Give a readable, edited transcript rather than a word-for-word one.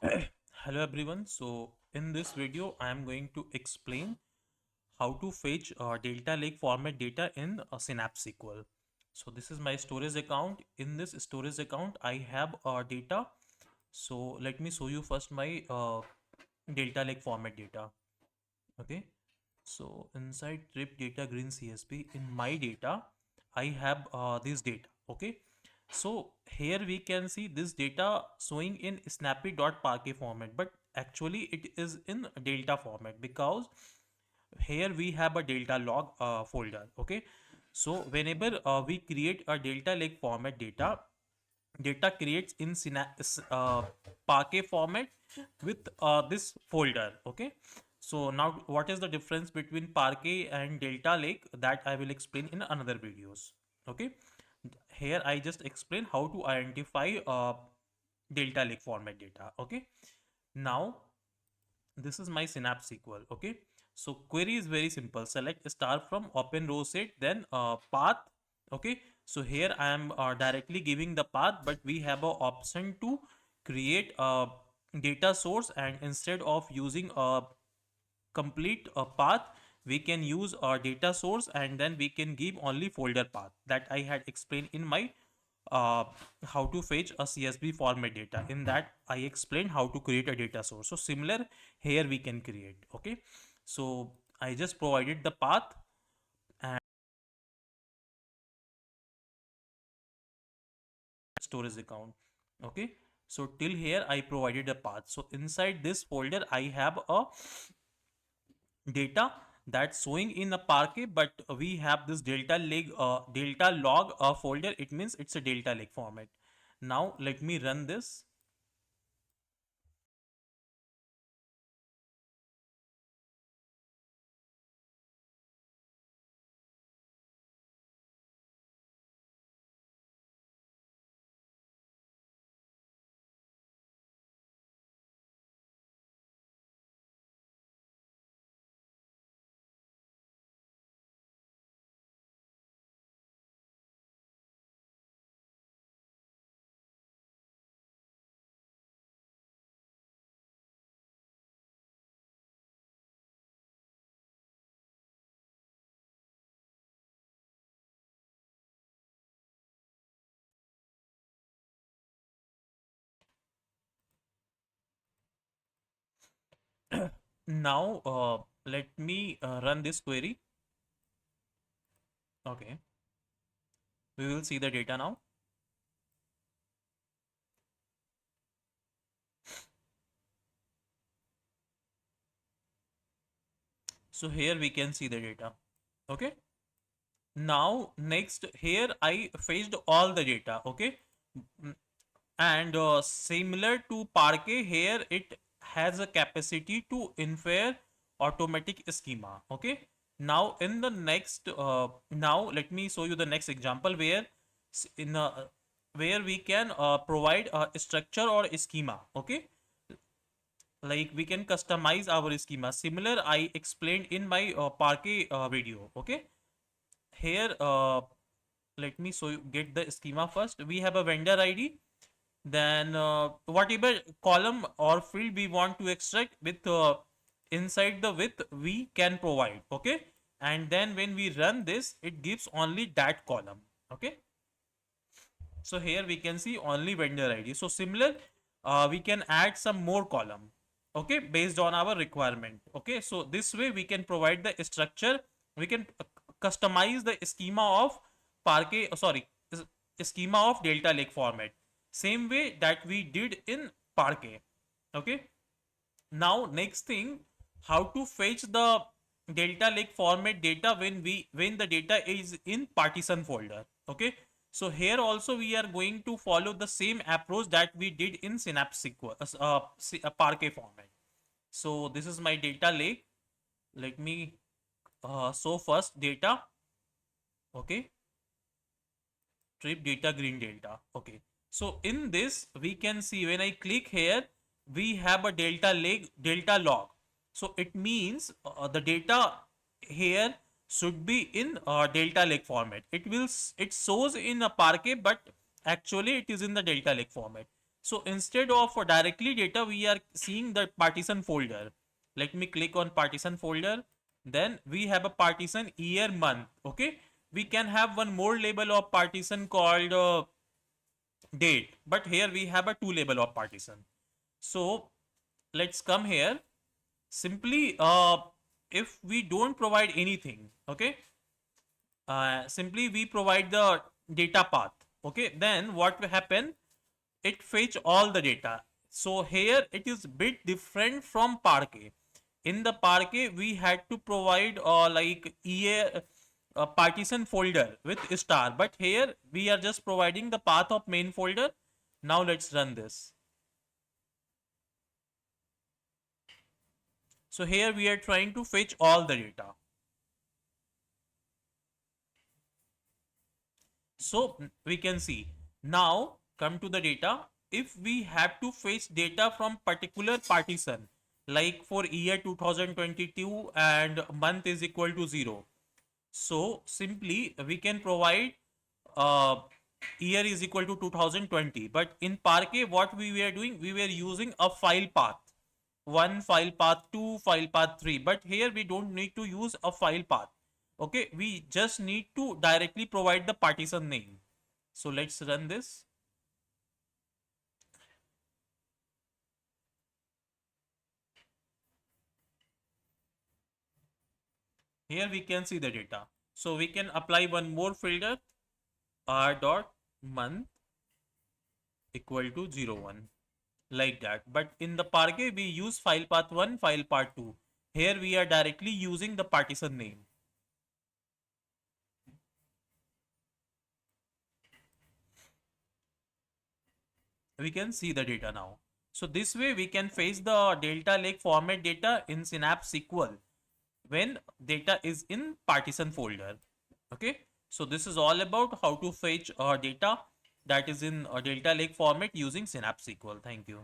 Hello everyone. So in this video, I am going to explain how to fetch Delta Lake format data in Synapse SQL. So this is my storage account. In this storage account, I have data. So let me show you first my Delta Lake format data. Okay. So inside trip data green CSV in my data, I have this data. Okay. So here we can see this data showing in snappy.parquet format, but actually it is in delta format because here we have a delta log folder. Okay. So whenever we create a delta lake format data creates in Parquet format with this folder. Okay. So now what is the difference between Parquet and Delta Lake, that I will explain in another videos. Okay. Here I just explain how to identify Delta Lake format data. Okay. Now this is my Synapse SQL. Okay. So query is very simple. Select star from open row set, then path. Okay. So here I am directly giving the path, but we have a option to create a data source, and instead of using a complete path, we can use our data source, and then we can give only folder path that I had explained in my uh, how to fetch a CSV format data. In that I explained how to create a data source. So similar here we can create. Okay. So I just provided the path and storage account. Okay. So till here I provided a path. So inside this folder I have a data that's showing in a Parquet, but we have this delta log folder. It means it's a delta lake format. Now let me run this. Now let me run this query. Okay, we will see the data now. So here we can see the data. Okay. Now next, here I fetched all the data. Okay. Mm, and similar to Parquet, here it has a capacity to infer automatic schema. Okay. Now in the next now let me show you the next example where in where we can provide a structure or a schema. Okay. Like we can customize our schema similar I explained in my Parquet video. Okay. Here let me so you get the schema first. We have a vendor ID, then whatever column or field we want to extract with inside the width we can provide. Okay. And then when we run this, it gives only that column. Okay. So here we can see only vendor ID. So similar, we can add some more column. Okay, based on our requirement. Okay, so this way we can provide the structure. We can customize the schema of Parquet. Schema of Delta Lake format. Same way that we did in Parquet. Okay. Now next thing, how to fetch the Delta Lake format data when the data is in partition folder. Okay. So here also we are going to follow the same approach that we did in Synapse SQL, Parquet format. So this is my data lake. Let me show first data. Okay. Trip data green delta. Okay. So in this we can see when I click here, we have a delta lake delta log. So it means the data here should be in delta lake format. It shows in a Parquet, but actually it is in the delta lake format. So instead of directly data, we are seeing the partition folder. Let me click on partition folder. Then we have a partition year month. Okay. We can have one more label of partition called date. But here we have a two label of partition. So let's come here. Simply, if we don't provide anything, okay, simply we provide the data path. Okay, then what will happen? It fetch all the data. So here it is bit different from Parquet. In the Parquet, we had to provide like EA partition folder with star, but here we are just providing the path of main folder. Now let's run this. So here we are trying to fetch all the data. So we can see now come to the data. If we have to fetch data from particular partition, like for year 2022 and month is equal to 0. So simply we can provide uh, year is equal to 2020. But in Parquet, what we were doing, we were using a file path. One file path, two file path, three. But here we don't need to use a file path. Okay, we just need to directly provide the partition name. So let's run this. Here we can see the data. So we can apply one more filter, r dot month equal to 01, like that. But in the Parquet, we use file path 1, file path 2. Here we are directly using the partition name. We can see the data now. So this way we can fetch the Delta Lake format data in Synapse SQL when data is in partition folder. Okay. So this is all about how to fetch data that is in Delta Lake format using Synapse SQL. Thank you.